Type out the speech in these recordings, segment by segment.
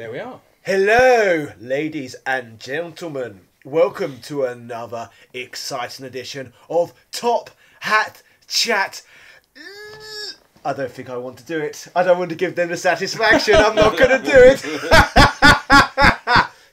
There we are. Hello, ladies and gentlemen. Welcome to another exciting edition of Top Hat Chat. I don't think I want to do it. I don't want to give them the satisfaction. I'm not going to do it.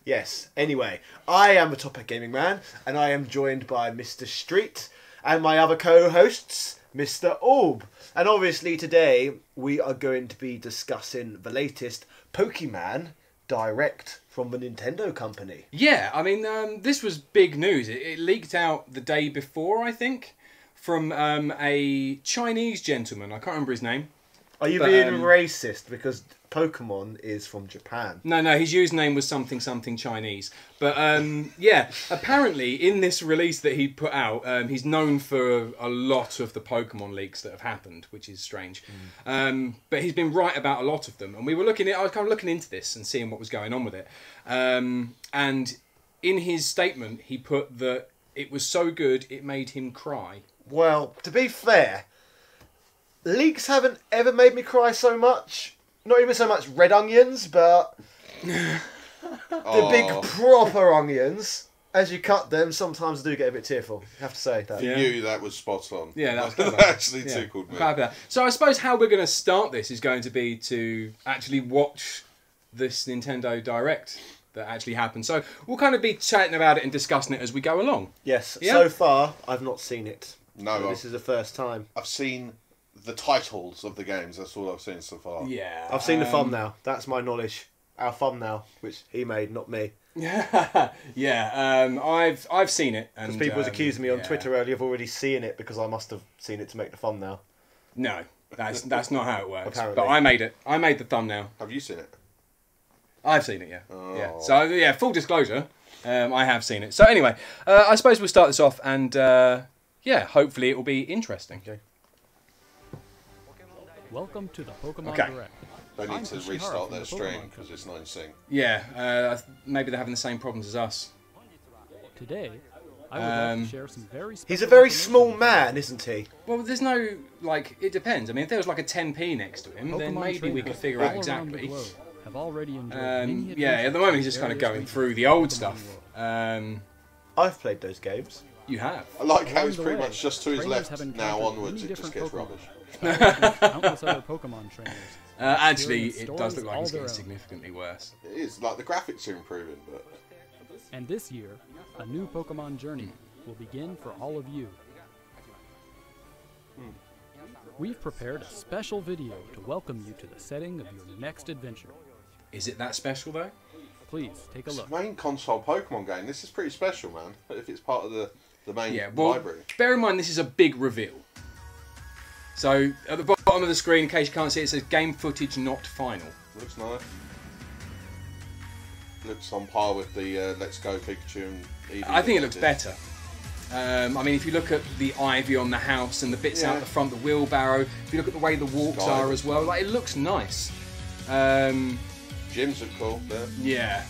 Yes, anyway, I am the Top Hat Gaming Man, and I am joined by Mr. Street and my other co-hosts, Mr. Orb. And obviously today we are going to be discussing the latest Pokemon Direct from the Nintendo company. Yeah, I mean, this was big news. It leaked out the day before, I think, from a Chinese gentleman. I can't remember his name. Are you being racist because Pokemon is from Japan? No, his username was something Chinese. But yeah, apparently in this release that he put out, he's known for a lot of the Pokemon leaks that have happened, which is strange. But he's been right about a lot of them. And I was kind of looking into this and seeing what was going on with it. And in his statement, he put that it was so good it made him cry. Well, to be fair, leaks haven't ever made me cry so much. Not even so much red onions, but the big proper onions. As you cut them, sometimes I do get a bit tearful. I have to say that. For you, that was spot on. Yeah, that was that actually tickled me. So I suppose how we're going to start this is going to be to actually watch this Nintendo Direct that actually happened. So we'll kind of be chatting about it and discussing it as we go along. Yes. Yeah? So far, I've not seen it. No, So this is the first time. I've seen the titles of the games. That's all I've seen so far. Yeah. I've seen the thumbnail. That's my knowledge. Our thumbnail, which he made, not me. Yeah. I've seen it. And Because people was accusing me on Twitter earlier of already seeing it because I must have seen it to make the thumbnail. No, that's not how it works. Apparently. But I made it. I made the thumbnail. Have you seen it? I've seen it, yeah. Oh. Yeah. So yeah, full disclosure, I have seen it. So anyway, I suppose we'll start this off, and yeah, hopefully it will be interesting. Okay. Welcome to the Pokemon Okay. Direct. They need I'm to Ishihara restart from their the stream Pokemon because it's not in sync. Yeah, maybe they're having the same problems as us. Today, I would like to share some very special He's a very information small with you. man, isn't he? Well, there's no, like, it depends. I mean, if there was like a 10p next to him, then Pokemon maybe we trainers could figure all out around the exactly. globe have already enjoyed many Yeah, at the moment he's just kind of adventures going in through the various old Pokemon stuff. worlds. I've played those games. You have. I like how Along it's the pretty way, much just to his trainers left. have Now encountered onwards, many it just different gets Pokemon. rubbish. Countless other Pokemon trainers. Actually, it Experience does look stories like all it's their getting own. significantly worse. It is like the graphics are improving, but And this year, a new Pokemon journey will begin for all of you. We've prepared a special video to welcome you to the setting of your next adventure. Is it that special though? Please take a it's look. a main console Pokemon game. This is pretty special, man. If it's part of the main Yeah, well, library. bear in mind this is a big reveal. So, at the bottom of the screen, in case you can't see, it says game footage not final. Looks nice. Looks on par with the Let's Go Pikachu and Eevee. I think it looks did. better. I mean, if you look at the ivy on the house and the bits out Yeah. the front, the wheelbarrow, if you look at the way the walks Sky. are as well, like, it looks nice. Gyms look cool. There. Yeah.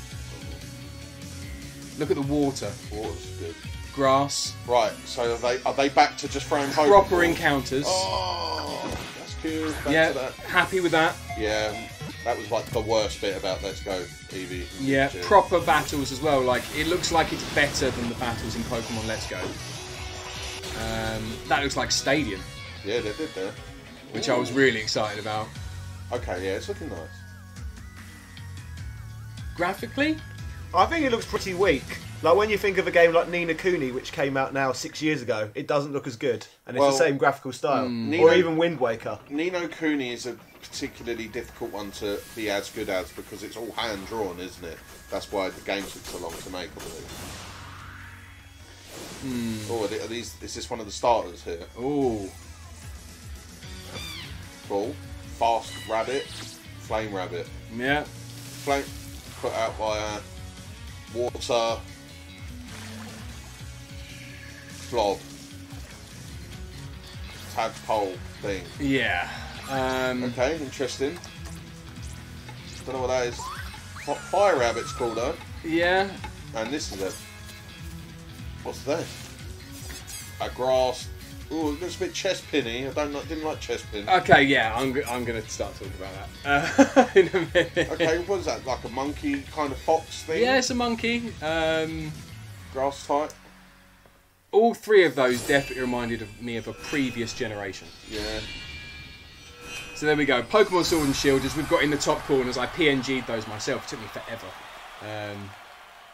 Look at the water. Water's good. Grass. Right, so are they back to just throwing Pokemon? Proper encounters. Oh, that's cool. Back Yeah, to that. happy with that. Yeah, that was like the worst bit about Let's Go Eevee. and Yeah, Pikachu. proper battles as well. Like, it looks like it's better than the battles in Pokemon Let's Go. That looks like Stadium, Yeah, they did there. which I was really excited about. Okay, yeah, it's looking nice. Graphically, I think it looks pretty weak. Like when you think of a game like Ni no Kuni, which came out now 6 years ago, it doesn't look as good, and it's Well, the same graphical style. Ni Or no- even Wind Waker. Ni no Kuni is a particularly difficult one to be as good as because it's all hand drawn, isn't it? That's why the game took so long to make, I believe. Oh, are these? Is this one of the starters here? ooh, Cool. Fast Rabbit, Flame Rabbit. yeah, Flame put out by Water Flob Tadpole thing. yeah. Okay, interesting. Don't know what that is. Fire Rabbit's cool though. Yeah, And this is a... What's this? A grass Oh, it looks a bit chest-pinny. Didn't like chest-pin. Okay, yeah, I'm going to start talking about that in a minute. Okay, what is that? Like a monkey kind of fox thing? Yeah, it's a monkey. Grass type? All three of those definitely reminded me of a previous generation. Yeah. So there we go. Pokemon Sword and Shield, as we've got in the top corners. I PNG'd those myself. It took me forever.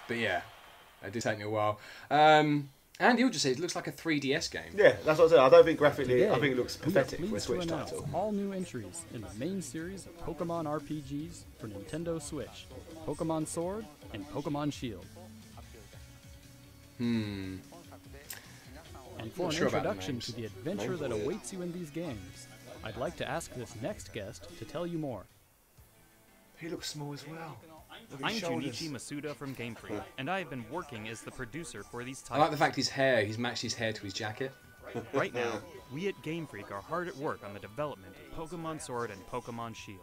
But yeah, it did take me a while. And he'll just say it looks like a 3DS game. Yeah, that's what I said. I don't think graphically, Today, I think it looks we are pathetic for a pleased to Switch announce title. all new entries in the main series of Pokemon RPGs for Nintendo Switch, Pokemon Sword and Pokemon Shield. Hmm. And for an Sure about the introduction names. to the adventure that awaits you in these games, I'd like to ask this next guest to tell you more. He looks small as well. Look at I'm his shoulders. Junichi Masuda from Game Freak, and I have been working as the producer for these I like titles. the fact he's matched his hair to his jacket. Right now, we at Game Freak are hard at work on the development of Pokemon Sword and Pokemon Shield.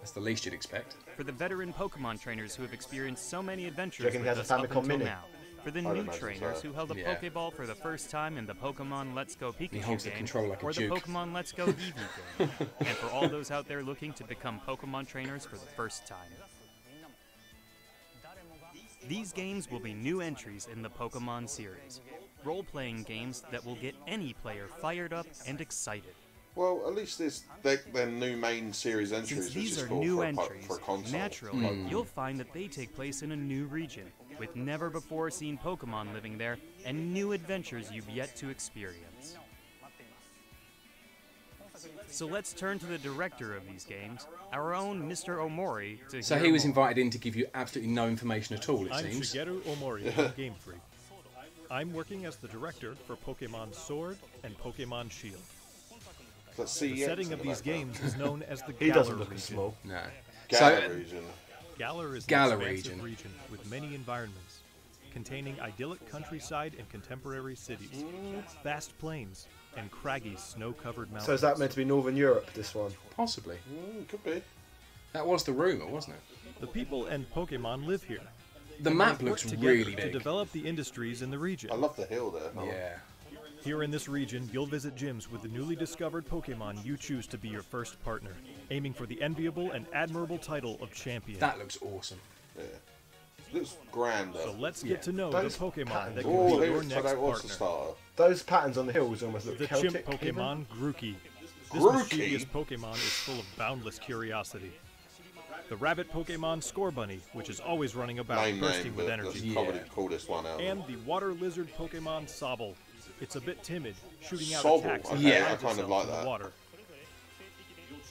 That's the least you'd expect. For the veteran Pokemon trainers who have experienced so many adventures reckon he with has a us up Famicom until Mini? now. For the I'd new imagine trainers so. who held a Yeah. Pokeball for the first time in the Pokemon Let's Go Pikachu holds the game, controller like a or the Duke. Pokemon Let's Go Eevee game, and for all those out there looking to become Pokemon trainers for the first time. These games will be new entries in the Pokemon series, role-playing games that will get any player fired up and excited. Well, at least their new main series entries, Since which these is are cool new for entries, a console. naturally, you'll find that they take place in a new region, with never-before-seen Pokemon living there, and new adventures you've yet to experience. So let's turn to the director of these games, our own Mr. Omori, to So hear he was more. invited in to give you absolutely no information at all, it I'm seems. Shigeru Omori from Game Freak. I'm working as the director for Pokemon Sword and Pokemon Shield. Let's The see setting of these games is known as the He Galar doesn't look as region. small. No. Galar So, region. Galar is Galar an expansive region. region with many environments, containing idyllic countryside and contemporary cities, vast plains, and craggy snow-covered mountains. So is that meant to be Northern Europe, this one? possibly. Could be. That was the rumour, wasn't it? The people and Pokemon live here. The They map work looks together really to big. develop the industries in the region. I love the hill there. Yeah. Here in this region, you'll visit gyms with the newly discovered Pokemon you choose to be your first partner, aiming for the enviable and admirable title of champion. That looks awesome. Yeah. Looks grander. So let's Yeah. get to know Those the Pokemon patterns. that can Oh, be your so next that was the partner. starter. Those patterns on the hills almost look The Celtic. chimp Pokemon, Grookey. This Grookey? mischievous Pokemon is full of boundless curiosity. The rabbit Pokemon, Scorbunny, which is always running about, Name, bursting with but let's energy. probably call this one out. And the water lizard Pokemon, Sobble. It's a bit timid, shooting out Sobble, attacks and okay, I hides kind of itself like in the that. water.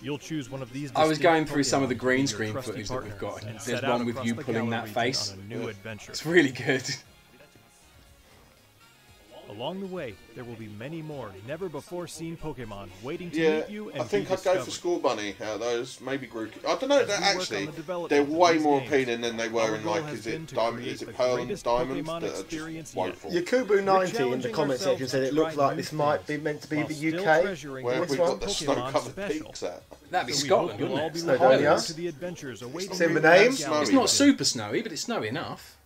You'll choose one of these. I was distinct going through some of the Pokemon green to be your screen trusty footage that we've partner got, and and there's set out one with across you the pulling Galar that region face. on a new adventure. It's really good. Along the way, there will be many more never-before-seen Pokemon waiting to Yeah, meet you and I think be I'd go for discovered. School Bunny out of those. Maybe Grookey. I don't know. As They're we work actually on the development they're of way these more games, appealing than they were our in goal like has is been it to diamond? create Is it the pearl and greatest diamonds Pokemon that are just experience yet. woeful? Yakubu 90 in the challenging comment section ourselves said to it looked try like new this might be things meant to be while the still UK. treasuring Where have This we one? got the Pokemon snow-covered special. peaks at? That'd be So we Scotland, hope you'll all wouldn't be it? Snowdonia. looking forward to the adventures awaiting Same you with in names? Galar It's not region. super snowy, but it's snowy enough.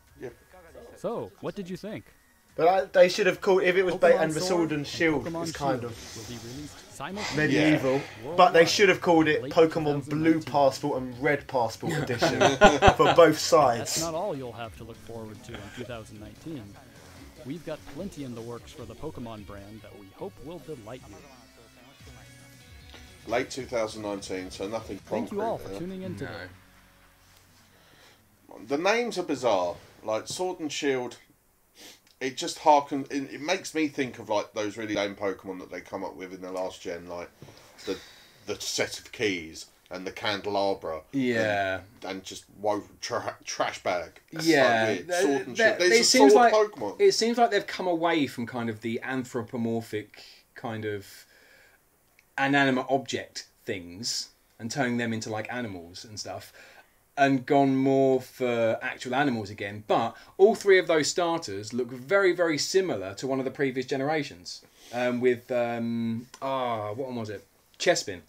So, what did you think? But they should have called, if it was Pokemon and the Sword and Shield Pokemon is kind Shield of will be released simultaneously. medieval, worldwide. but they should have called it Late Pokemon Blue 2019. Passport and Red Passport Edition for both That's sides. not all you'll have to look forward to in 2019. We've got plenty in the works for the Pokemon brand that we hope will delight you. Late 2019, so nothing concrete. Thank you all for there. tuning in today. No. The names are bizarre. Like Sword and Shield, it just harkens. It makes me think of like those really lame Pokemon that they come up with in the last gen, like the set of keys and the candelabra. Yeah. And just trash bag. That's Yeah. so weird. Sword and Shield. It There's a seems sword like Pokemon. it seems like they've come away from kind of the anthropomorphic kind of inanimate object things and turning them into like animals and stuff, and gone more for actual animals again. But all three of those starters look very, very similar to one of the previous generations. With what one was it? Chespin.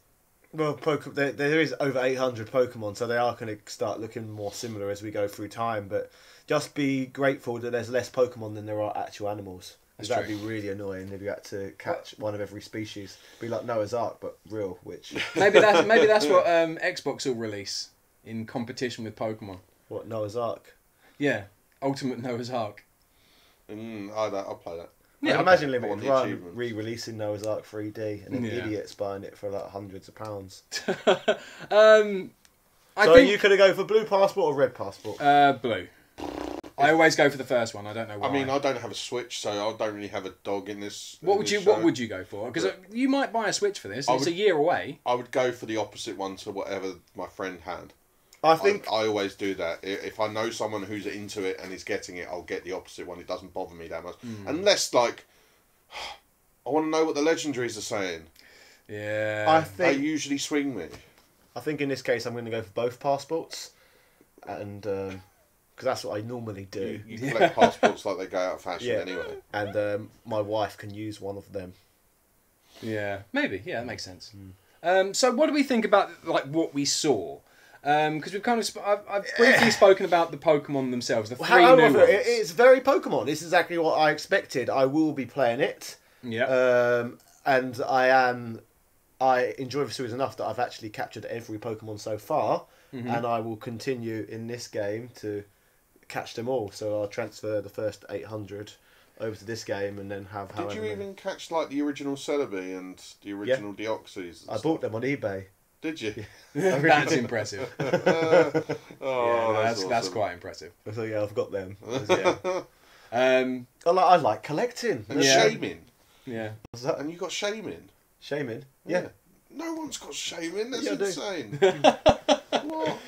Well, there is over 800 Pokemon, so they are going to start looking more similar as we go through time. But just be grateful that there's less Pokemon than there are actual animals. That'd be really annoying if you had to catch one of every species. Be like Noah's Ark, but real, which... Maybe that's what Xbox will release in competition with Pokemon. What, Noah's Ark? Yeah, Ultimate Noah's Ark. I'll play that. Yeah, Yeah, Imagine I want Limited the Run achievements. re-releasing Noah's Ark 3D and then Yeah. idiots buying it for like hundreds of pounds. I So think you could go for blue passport or red passport? blue. I always go for the first one. I don't know why. I mean, I don't have a Switch, so I don't really have a dog in this. What in would this you show. What would you go for? Because you might buy a Switch for this. I It's would- a year away. I would go for the opposite one to whatever my friend had. I think I always do that. If I know someone who's into it and is getting it, I'll get the opposite one. It doesn't bother me that much. Unless, like, I want to know what the legendaries are saying. Yeah. They usually swing me. I think in this case I'm going to go for both passports, and because that's what I normally do. You collect passports like they go out of fashion anyway. And my wife can use one of them. Yeah. Maybe. Yeah, that makes sense. So what do we think about like what we saw? Because we've kind of I've briefly spoken about the Pokemon themselves. The three new However, ones. it's very Pokemon. It's exactly what I expected. I will be playing it. Yeah. And I enjoy the series enough that I've actually captured every Pokemon so far, and I will continue in this game to catch them all. So I'll transfer the first 800 over to this game, and then have. Did you even catch like the original Celebi and the original Deoxys? I bought them on eBay. Did you? That's impressive. Oh, that's awesome. quite impressive. So yeah, I've got them. Yeah. I like collecting. And Yeah. shaming. Yeah. What's that? And you got shaming. Shaming? Yeah. No one's got shaming. That's Yeah, I do. insane. What?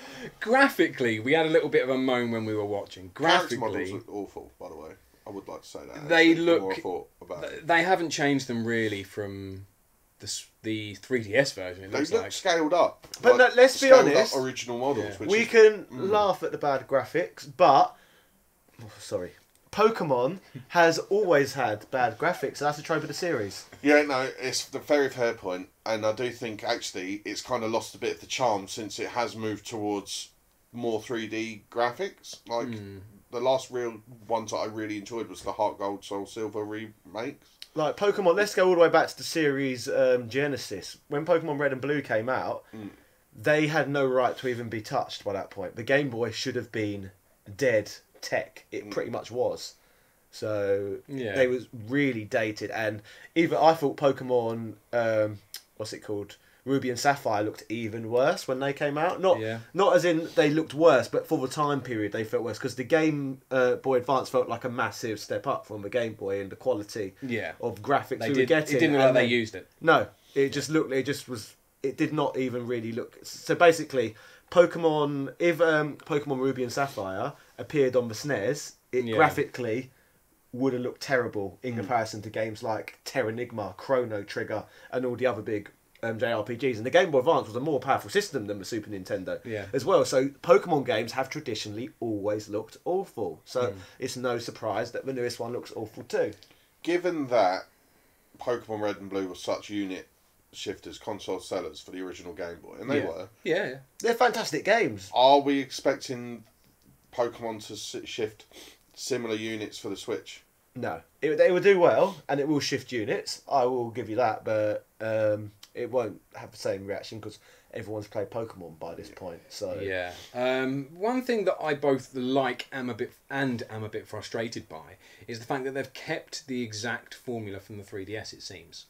Graphically, we had a little bit of a moan when we were watching. Character models Graphically, look awful, by the way. I would like to say that. They actually, the look- more I thought about it. they haven't changed them really from the 3DS version. It They looks look like. scaled up. But no, let's be scaled up honest. original models. Yeah. Which We is, can laugh at the bad graphics, but Pokemon has always had bad graphics. So that's a trope of the series. Yeah, no, it's the very fair point, and I do think actually it's kind of lost a bit of the charm since it has moved towards more 3D graphics. Like the last real ones that I really enjoyed was the Heart Gold Soul Silver remakes. Like Pokemon, let's go all the way back to the series Genesis. When Pokemon Red and Blue came out, they had no right to even be touched by that point. The Game Boy should have been dead tech. It pretty much was. So Yeah. they was really dated, and even I thought Pokemon, what's it called, Ruby and Sapphire looked even worse when they came out. Not as in they looked worse, but for the time period they felt worse because the Game Boy Advance felt like a massive step up from the Game Boy in the quality of graphics They we were did. getting. It didn't look and like they then- used it. No, it just looked. It just was. It did not even really look. So basically, Pokemon. If Pokemon Ruby and Sapphire appeared on the SNES, it graphically would have looked terrible in comparison to games like Terranigma, Chrono Trigger, and all the other big JRPGs. And the Game Boy Advance was a more powerful system than the Super Nintendo as well. So Pokemon games have traditionally always looked awful. So it's no surprise that the newest one looks awful too. Given that Pokemon Red and Blue were such unit shifters, console sellers for the original Game Boy, and they were, Yeah. They're fantastic games. are we expecting Pokemon to shift similar units for the Switch? No, they will do well, and it will shift units. I will give you that, but it won't have the same reaction because everyone's played Pokemon by this point. So Yeah. One thing that I both like am a bit frustrated by is the fact that they've kept the exact formula from the 3DS. It seems.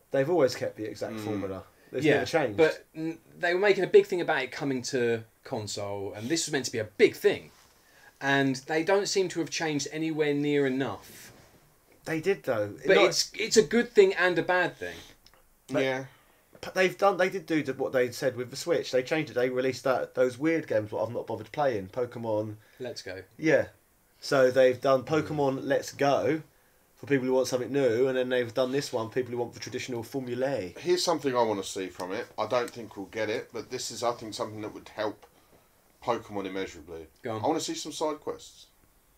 they've always kept the exact formula. It's never changed. But they were making a big thing about it coming to console, and this was meant to be a big thing, and they don't seem to have changed anywhere near enough. they did though. But it's a good thing and a bad thing. Yeah. But they did do what they said with the Switch. They changed it. They released those weird games what I've not bothered playing. Pokemon. Let's go. Yeah. So they've done Pokemon Let's Go for people who want something new, and then they've done this one people who want the traditional formulae. Here's something I want to see from it. I don't think we'll get it, but this is, I think, something that would help Pokemon immeasurably. Go on. I want to see some side quests.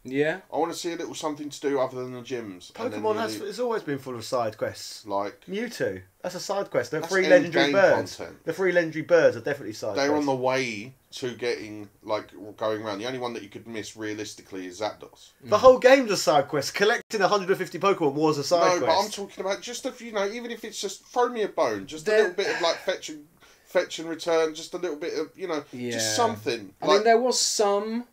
Yeah. I want to see a little something to do other than the gyms. And then really, it's always been full of side quests. like Mewtwo, that's a side quest. The That's three legendary end-game birds. content. The three legendary birds are definitely side they're quests. on the way to getting like going around. The only one that you could miss realistically is Zapdos. The whole game's a side quest. Collecting 150 Pokemon was a side No, quest. but I'm talking about just if even if it's just throw me a bone, just a little bit of like fetch and return, just a little bit of just something. I mean, there was some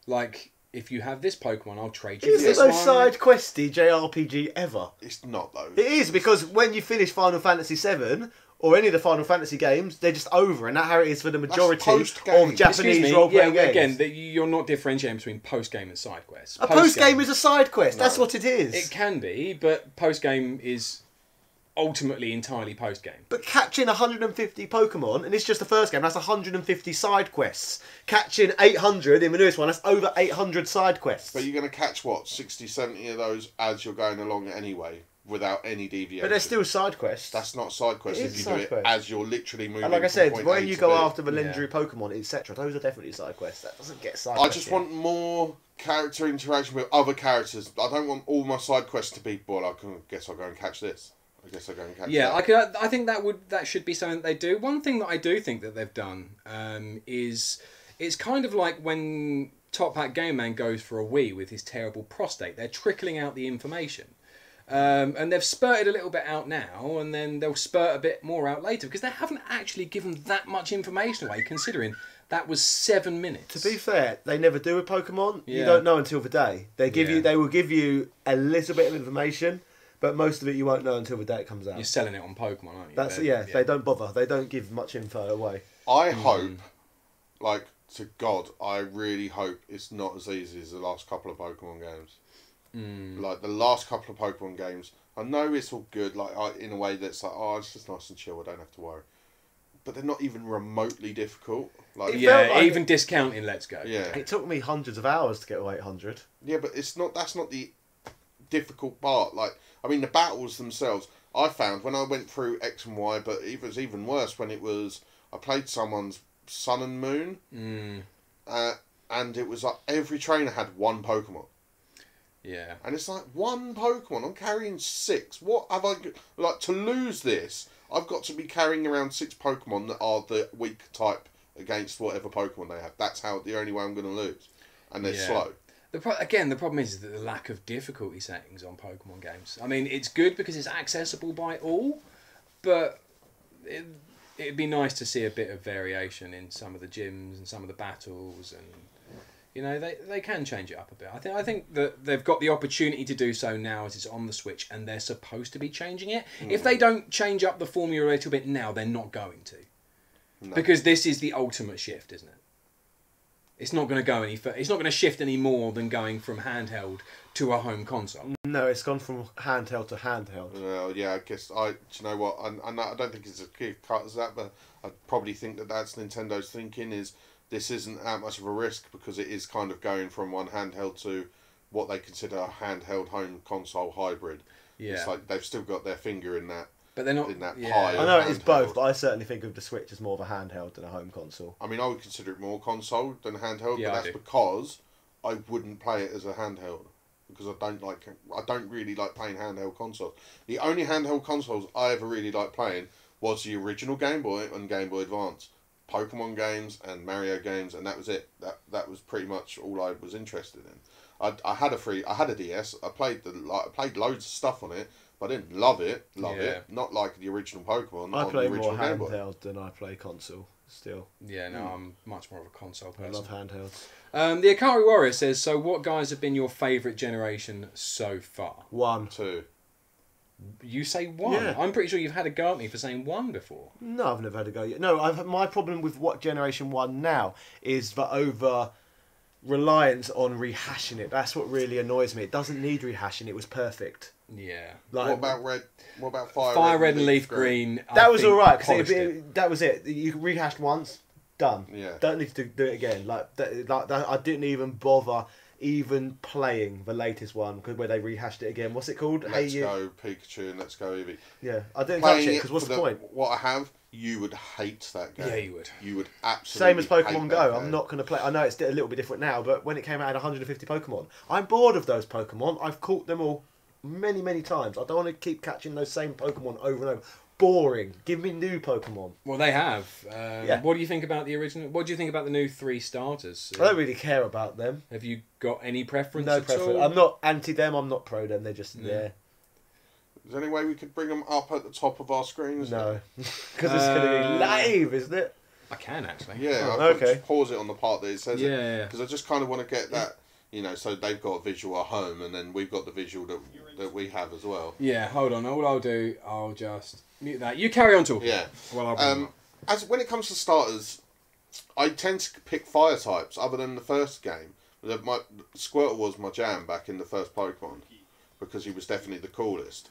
like. If you have this Pokemon, I'll trade you Is for it this the one. most side questy JRPG ever? It's not though. It is, because when you finish Final Fantasy VII, or any of the Final Fantasy games, they're just over, and that's how it is for the majority post-game. of Japanese role-playing games. Again, you're not differentiating between post-game and side quests. A post-game is a side quest, that's what it is. It can be, but post-game is ultimately entirely post-game. But catching 150 Pokemon, and it's just the first game, that's 150 side quests. Catching 800 in the newest one, that's over 800 side quests. But you're going to catch, what, 60, 70 of those as you're going along anyway, without any deviation. But they're still side quests. That's not side quests It if is you side do it quest. as you're literally moving. And like I from said, point when A you to go B. after the legendary Pokemon, etc., those are definitely side quests. That doesn't get side I quests. just want more character interaction with other characters. I don't want all my side quests to be, well, guess I'll go and catch this. I guess I'll go and catch that. I think that should be something that they do. One thing that I do think that they've done is it's kind of like when Top Hat Game Man goes for a wee with his terrible prostate. They're trickling out the information. And they've spurted a little bit out now, and then they'll spurt a bit more out later, because they haven't actually given that much information away, considering that was 7 minutes. To be fair, they never do with Pokemon. Yeah. You don't know until the day. They Yeah. will give you a little bit of information, but most of it you won't know until the day it comes out. You're selling it on Pokemon, aren't you? That's they don't bother. They don't give much info away. I hope, like, to God, I really hope it's not as easy as the last couple of Pokemon games. Like, the last couple of Pokemon games, I know it's all good, like, in a way that's like, oh, it's just nice and chill, I don't have to worry. But they're not even remotely difficult. Like, even discounting Let's Go. Yeah. It took me hundreds of hours to get to 800. Yeah, but that's not the difficult part. Like, I mean, the battles themselves, I found when I went through X and Y, but it was even worse when I played someone's Sun and Moon, and it was like every trainer had one Pokemon. Yeah. And it's like, one Pokemon, I'm carrying 6. What have I... Like, to lose this, I've got to be carrying around 6 Pokemon that are the weak type against whatever Pokemon they have. That's the only way I'm going to lose. And they're slow. The problem is that the lack of difficulty settings on Pokemon games. I mean, it's good because it's accessible by all, but it'd be nice to see a bit of variation in some of the gyms and some of the battles, and they can change it up a bit. I think that they've got the opportunity to do so now as it's on the Switch, and they're supposed to be changing it. If they don't change up the formula a little bit now, they're not going to, because this is the ultimate shift, isn't it? It's not going to go any further. It's not going to shift any more than going from handheld to a home console. No, it's gone from handheld to handheld. Well, yeah, I guess do you know what? I don't think it's as clear cut as that, but I probably think that's Nintendo's thinking is this isn't that much of a risk because it is kind of going from one handheld to what they consider a handheld home console hybrid. Yeah, it's like they've still got their finger in that. But they're not in that yeah. pie. I know it is handheld. both, but I certainly think of the Switch as more of a handheld than a home console. I mean, I would consider it more console than handheld, Yeah, but I that's do. because I wouldn't play it as a handheld because I don't really like playing handheld consoles. The only handheld consoles I ever really liked playing was the original Game Boy and Game Boy Advance, Pokemon games and Mario games, and that was it. That was pretty much all I was interested in. I had a DS. I played loads of stuff on it. I didn't love it. Not like the original Pokemon. I play the original more Game Boy. handheld than I play console, still. Yeah, no, I'm much more of a console I person. love handhelds. The Akari Warrior says, so what guys have been your favourite generation so far? 1. 2. You say 1. Yeah. I'm pretty sure you've had a go at me for saying 1 before. No, I've never had a go yet. No, my problem with what Generation 1 now is the over-reliance on rehashing it. That's what really annoys me. It doesn't need rehashing. It was perfect. Yeah. Like, What about red? What about fire? Fire Red and Leaf Green. that was all alright, right. because that was it. You rehashed once, done. Yeah. Don't need to do it again. I didn't even bother even playing the latest one, because where they rehashed it again. What's it called? Let's Go Pikachu and Let's Go Eevee. Yeah, I didn't Playing touch it because what's the point? What I have, you would hate that game. Yeah, you would. You would absolutely. Same as Pokemon hate Go. that I'm game. not going to play. I know it's a little bit different now, but when it came out, it had 150 Pokemon. I'm bored of those Pokemon. I've caught them all many, many times. I don't want to keep catching those same Pokemon over and over. Boring. Give me new Pokemon. Well, they have. Yeah. What do you think about the original? What do you think about the new 3 starters? I don't really care about them. Have you got any preference? No at preference. all? I'm not anti them. I'm not pro them. They're just there. Is there any way we could bring them up at the top of our screens? No, because it's going to be live, isn't it? I can actually. Yeah. Oh, I could okay. just pause it on the part that it says it. Yeah. Because I just kind of want to get that. You know, so they've got a visual at home, and then we've got the visual that we have as well. Yeah. Hold on. All I'll do, I'll just mute that. You carry on talking. Yeah. Well, I'll bring them up. As when it comes to starters, I tend to pick fire types other than the first game. Squirtle was my jam back in the first Pokemon because he was definitely the coolest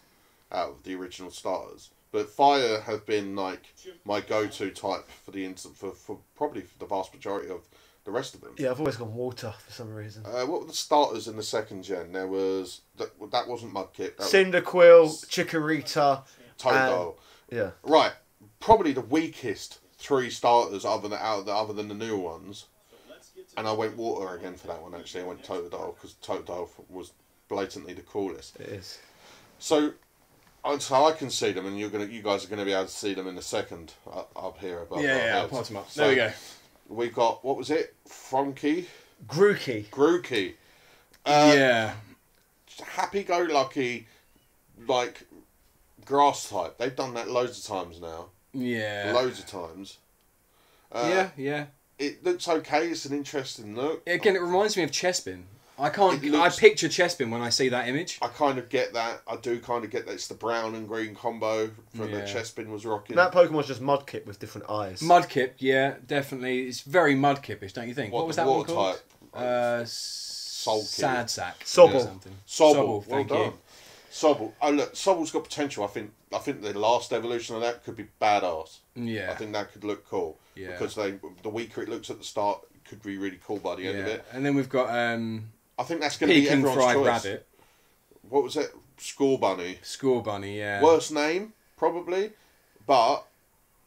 out of the original starters. But fire have been like my go-to type for the for probably for the vast majority of the rest of them. Yeah, I've always gone water for some reason. What were the starters in the second gen? There was that wasn't Mudkip. Cyndaquil, Chikorita, Totodile. yeah. Right, probably the weakest 3 starters other than the new ones. And I went water again for that one. Actually, I went Totodile because Totodile was blatantly the coolest. It is. So I can see them, and you guys are gonna be able to see them in a second up here above. Yeah, our I'll heads. pass them up. So There we go. We've got, what was it? Grookey. Grookey. Yeah. Happy-go-lucky, like grass type. They've done that loads of times now. Yeah. Loads of times. Yeah. It looks okay. It's an interesting look. Again, it reminds me of Chespin. I looks- I picture Chespin when I see that image. I kind of get that. I do kind of get that. It's the brown and green combo from that Chespin was rocking. That Pokemon's just Mudkip with different eyes. Mudkip, yeah, definitely. It's very Mudkipish, don't you think? What was the that one water called? type? Sad Sack. Sobble. or something. Sobble. Well thank done. you. Sobble. Oh look, Sobble's got potential. I think the last evolution of that could be badass. Yeah. I think that could look cool. Yeah. Because the weaker it looks at the start, it could be really cool by the end of it. And then we've got I think that's going to be Peking everyone's Fried choice. Rabbit. What was it? Score Bunny. Score Bunny, yeah. Worst name, probably. But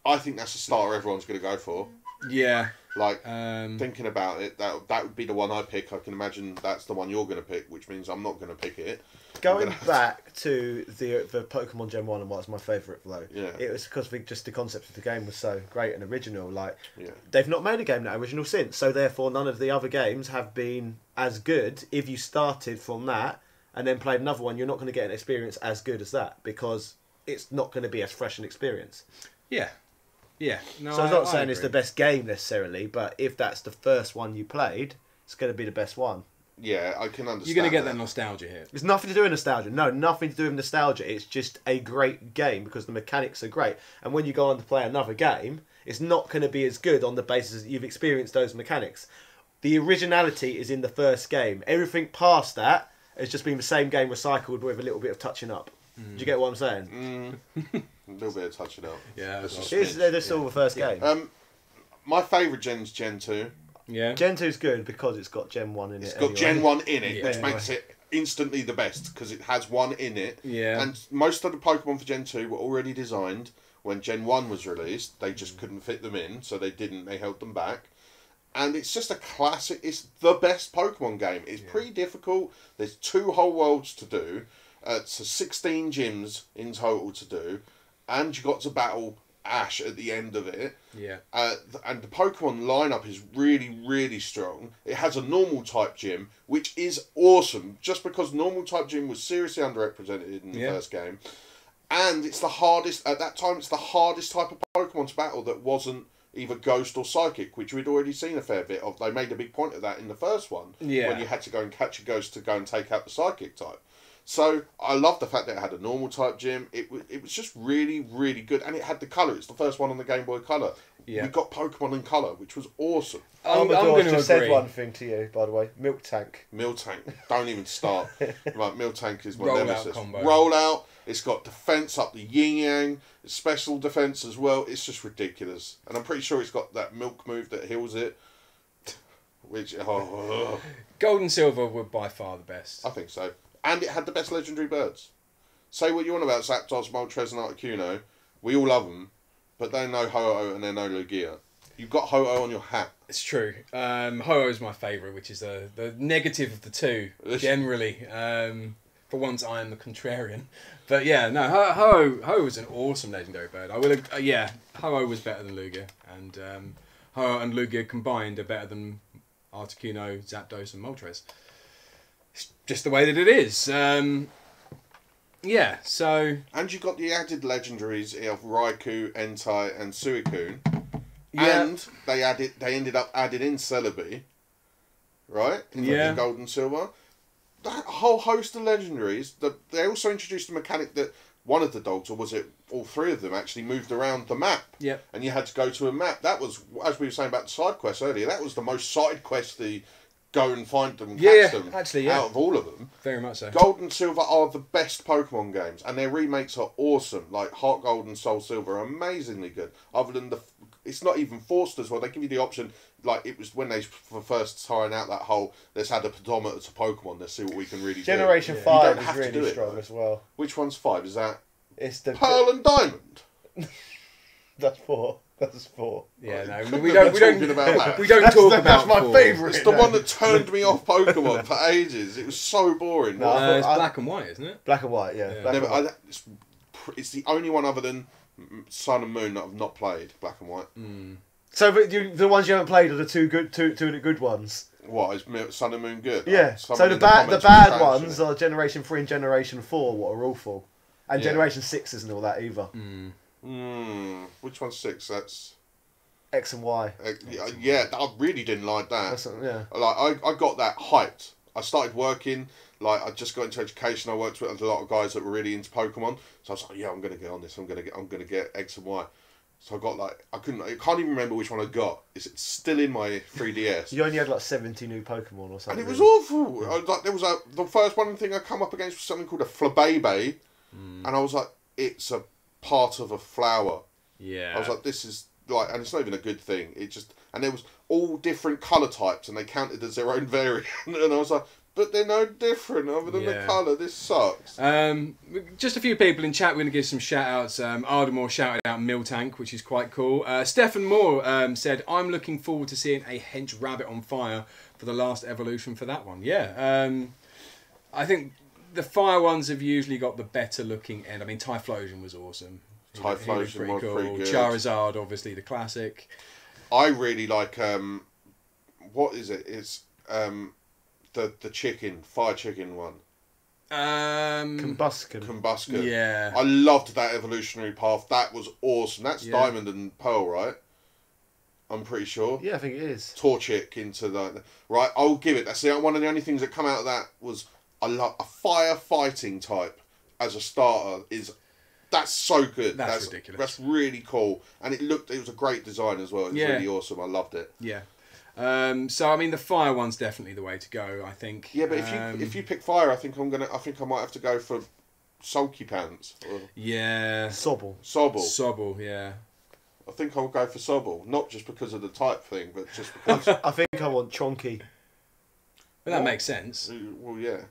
I think that's a starter everyone's going to go for. Yeah. Like, thinking about it, that would be the one I pick. I can imagine that's the one you're going to pick, which means I'm not going to pick it. Going back to the Pokemon Gen 1 and what's my favourite though, Yeah. it was because just the concept of the game was so great and original. Like, Yeah. they've not made a game that original since, so therefore none of the other games have been as good. If you started from that and then played another one, you're not going to get an experience as good as that because it's not going to be as fresh an experience. Yeah. Yeah. No, So I'm not saying it's agree. the best game necessarily, but if that's the first one you played, it's going to be the best one. Yeah, I can understand. You're going to get that nostalgia here. It's nothing to do with nostalgia. No, nothing to do with nostalgia. It's just a great game because the mechanics are great. And when you go on to play another game, it's not going to be as good on the basis that you've experienced those mechanics. The originality is in the first game. Everything past that has just been the same game recycled with a little bit of touching up. Do you get what I'm saying? A little bit of touching up. Yeah. They're still the first game. My favourite gen's Gen 2. Yeah. Gen 2's good because it's got Gen 1 in It's it. got anyway. Gen 1 in it, Yeah. which makes it instantly the best because it has 1 in it. Yeah. And most of the Pokemon for Gen 2 were already designed when Gen 1 was released. They just couldn't fit them in, so they held them back. And it's just a classic. It's the best Pokemon game. It's pretty difficult. There's 2 whole worlds to do. So 16 gyms in total to do. And you got to battle Ash at the end of it. Yeah. And the Pokemon lineup is really, really strong. It has a normal type gym, which is awesome, just because normal type gym was seriously underrepresented in the first game. And it's the hardest, at that time, it's the hardest type of Pokemon to battle that wasn't either Ghost or Psychic, which we'd already seen a fair bit of. They made a big point of that in the first one, when you had to go and catch a Ghost to go and take out the Psychic type. So I love the fact that it had a normal type gym. It was just really, really good. And it had the colour. It's the first one on the Game Boy Color. Yeah. We got Pokemon in colour, which was awesome. I'm Armador going to just agree. said one thing to you, by the way. Milk Tank. Miltank. Don't even start. Right, Miltank is my Rollout nemesis. combo. Rollout. It's got defence up the yin yang. It's special defence as well. It's just ridiculous. And I'm pretty sure it's got that milk move that heals it. which Gold and silver were by far the best. I think so. And it had the best legendary birds. Say what you want about Zapdos, Moltres and Articuno. We all love them, but they're no Ho-Oh and they're no Lugia. You've got Ho-Oh on your hat. It's true. Ho-Oh is my favourite, which is the negative of the two, generally. For once, I am the contrarian. But yeah, no, Ho-Oh was an awesome legendary bird. I will, Ho-Oh was better than Lugia. And Ho-Oh and Lugia combined are better than Articuno, Zapdos and Moltres. It's just the way that it is. Yeah, so... And you got the added legendaries of Raikou, Entei and Suicune. Yeah. And they ended up adding in Celebi. Right? In Gold and Silver. That whole host of legendaries. They also introduced a mechanic that one of the dogs, or was it all three of them, actually moved around the map. Yep. And you had to go to a map. That was, as we were saying about the side quests earlier, that was the most side questy. Go and find them, catch them, actually, out of all of them. Very much so. Gold and Silver are the best Pokemon games, and their remakes are awesome. Like Heart Gold and Soul Silver are amazingly good. Other than it's not even forced as well. They give you the option, like it was when they were first trying out that whole, let's add a pedometer to Pokemon, let's see what we can really Generation do. 5 You is don't have to really do it, strong though. as well. Which one's 5? Is that It's the Pearl and Diamond? That's 4. That's 4. Yeah, no, Couldn't we have don't. been We don't. talking about that. We don't talk about. That's my four. favourite. It's the one that turned me off Pokemon for ages. It was so boring. No, It's black and white, isn't it? Black and white, yeah. Yeah. Black and white. It's the only one other than Sun and Moon that I've not played. Black and White. So the ones you haven't played are the two of the good ones. What is Sun and Moon good? Yeah. Someone So in the comments was bad trashing ones it. are Generation 3 and Generation 4, what are awful. And Yeah. Generation 6 isn't all that either. Which one's 6? That's X and Y. yeah. I really didn't like that. That's, yeah. Like I got that hyped. I started working. Like I just got into education. I worked with a lot of guys that were really into Pokemon. So I was like, yeah, I'm gonna get on this. I'm gonna get X and Y. So I got like I can't even remember which one I got. Is it still in my 3DS? You only had like 70 new Pokemon or something. And it was awful. There was the first one thing I come up against was something called a Flabébé, and I was like, it's a part of a flower. Yeah. I was like, this is like, and it's not even a good thing. It just, and there was all different colour types, and they counted as their own variant, and I was like, but they're no different other than the colour. This sucks. Just a few people in chat. We're going to give some shout outs. Ardamore shouted out Miltank, which is quite cool. Stefan Moore said, I'm looking forward to seeing a hench rabbit on fire for the last evolution for that one. Yeah. I think the fire ones have usually got the better looking end. I mean, Typhlosion was awesome. Typhlosion was pretty good. Charizard, obviously, the classic. I really like, what is it? It's the chicken, fire chicken one. Combusken. Yeah. I loved that evolutionary path. That was awesome. That's Yeah. Diamond and Pearl, right? I'm pretty sure. Yeah, I think it is. Torchic into the... Right, I'll give it. That's one of the only things that come out of that was a fire fighting type as a starter is... That's so good. That's ridiculous. That's really cool. And it was a great design as well. It was really awesome. I loved it. Yeah. So I mean, the fire one's definitely the way to go, I think. Yeah, but if you pick fire, I think I might have to go for Sulky Pants. Yeah. Sobble, yeah. I think I'll go for Sobble, not just because of the type thing, but just because. I think I want Chonky. Well, that makes sense. Well, yeah.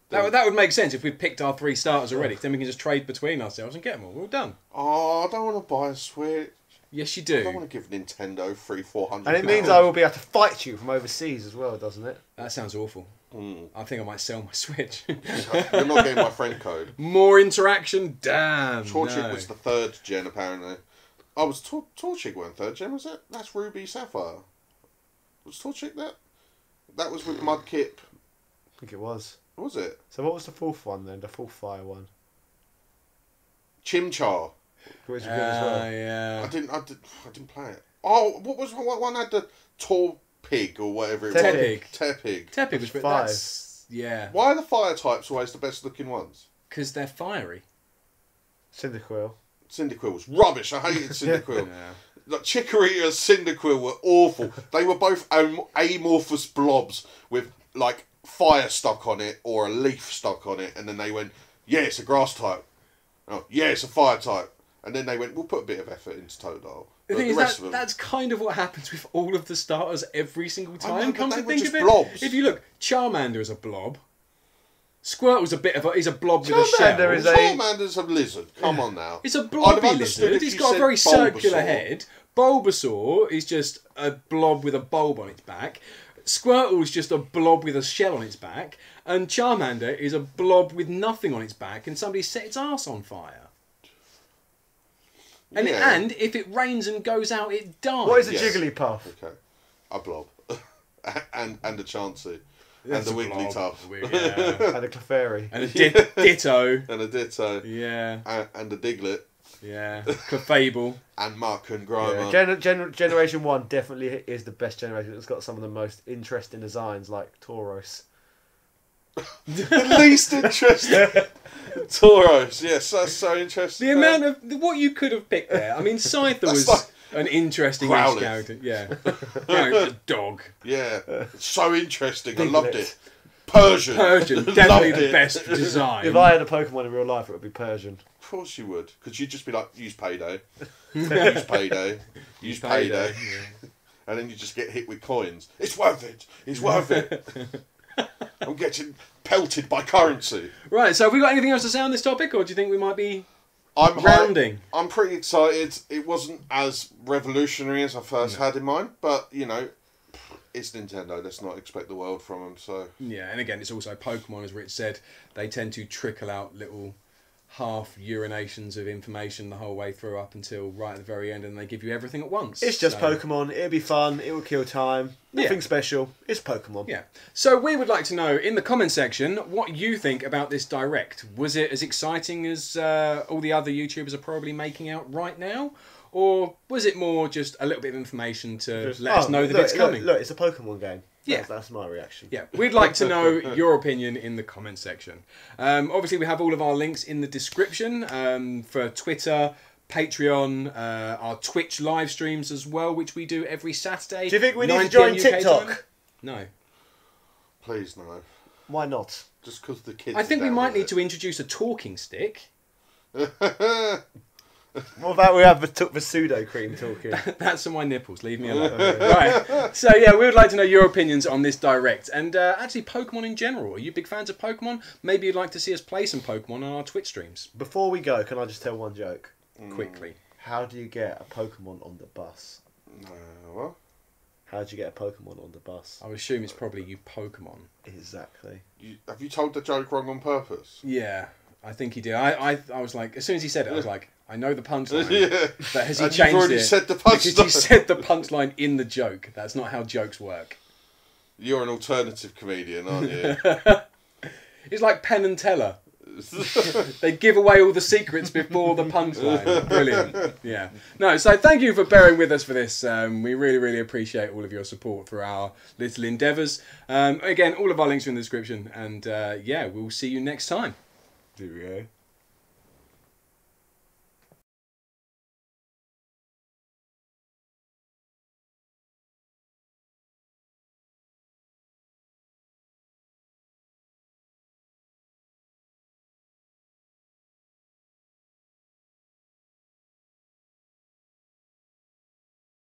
That would make sense if we picked our 3 starters already. Then we can just trade between ourselves and get them all. We're all done. Oh, I don't want to buy a Switch. Yes, you I do. don't want to give Nintendo £400. And it means I will be able to fight you from overseas as well, doesn't it? That sounds awful. I think I might sell my Switch. You're not getting my friend code. More interaction? Damn. Torchic was the 3rd gen, apparently. Oh, was Torchic weren't 3rd gen, was it? That's Ruby Sapphire. Was Torchic that? That was with Mudkip. I think it was. Was it? So what was the 4th one then? The 4th fire one? Chimchar. Which was good as well. Yeah. I didn't play it. Oh, what one had the tall pig or whatever it Tepig. was? Tepig. Tepig was 5. Yeah. Why are the fire types always the best looking ones? Because they're fiery. Cyndaquil. Cyndaquil was rubbish. I hated Cyndaquil. Yeah. Like Chikorita and Cyndaquil were awful. They were both amorphous blobs with like fire stuck on it or a leaf stuck on it, and then they went, yeah, it's a grass type. Oh, yeah, it's a fire type. And then they went, we'll put a bit of effort into Totodile. The But thing the is rest of them, that's kind of what happens with all of the starters every single I know, time. but Come they to were think just of it, blobs. if you look, Charmander is a blob. Squirtle's a bit of a blob with a shell. Charmander is Charmander's a lizard. Come on now. It's a I'd have blobby understood lizard. if It's you got a said very circular Bulbasaur. head. Bulbasaur is just a blob with a bulb on its back. Squirtle's just a blob with a shell on its back. And Charmander is a blob with nothing on its back, and somebody set its arse on fire. And, Yeah. and if it rains and goes out, it dies. What is a Yes. Jigglypuff? Okay. A blob. and a Chansey. That's and a a Wigglytuff. Yeah. And a Clefairy. And a ditto. And a Ditto. Yeah. And a Diglett. Yeah. Clefable. And Muck and Yeah. Grimer. Generation 1 definitely is the best generation. It's got some of the most interesting designs, like Tauros. The least interesting. Tauros. Yes, that's so interesting. The amount of what you could have picked there. I mean, Scyther was like an interesting Growlithe. character. Yeah. A dog. Yeah. It's so interesting. I loved Diglett. it. Persian. Persian. Definitely Loved the it. best design. If I had a Pokemon in real life, it would be Persian. Of course you would. Because you'd just be like, use Payday. Use Payday. Use Payday. And then you just get hit with coins. It's worth it. It's worth it. I'm getting pelted by currency. Right, so have we got anything else to say on this topic, or do you think we might be I'm rounding? I'm pretty excited. It wasn't as revolutionary as I first had in mind, but you know, it's Nintendo. Let's not expect the world from them. So Yeah, and again, it's also Pokemon, as Rich said. They tend to trickle out little half urinations of information the whole way through up until right at the very end, and they give you everything at once. It's just So- Pokemon. It'll be fun. It will kill time. Nothing special. It's Pokemon. Yeah. So we would like to know in the comment section what you think about this Direct. Was it as exciting as all the other YouTubers are probably making out right now? Or was it more just a little bit of information to let us know that it's coming? Look, it's a Pokemon game. Yeah. That's my reaction. Yeah, we'd like to know your opinion in the comment section. Obviously, we have all of our links in the description for Twitter, Patreon, our Twitch live streams as well, which we do every Saturday. Do you think we need 9 to join PM UK TikTok? time. No. please no. Why not? Just because the kids. I think we might need to introduce a talking stick. What about we have the pseudo cream talking? That's on my nipples. Leave me alone. Right. So yeah, we would like to know your opinions on this Direct, and actually Pokemon in general. Are you big fans of Pokemon? Maybe you'd like to see us play some Pokemon on our Twitch streams. Before we go, can I just tell one joke? Quickly. How do you get a Pokemon on the bus? What? How do you get a Pokemon on the bus? I would assume it's probably you Pokemon. Exactly. Have you told the joke wrong on purpose? Yeah, I think he did. I was like, as soon as he said it, I was like, I know the punchline. Yeah. But has he And you've changed already it? said the Because he punchline. said the punchline in the joke. That's not how jokes work. You're an alternative comedian, aren't you? It's like Penn and Teller. They give away all the secrets before the punchline. Brilliant. Yeah. No, so thank you for bearing with us for this. We really, really appreciate all of your support for our little endeavours. Again, all of our links are in the description. And yeah, we'll see you next time. Here we go.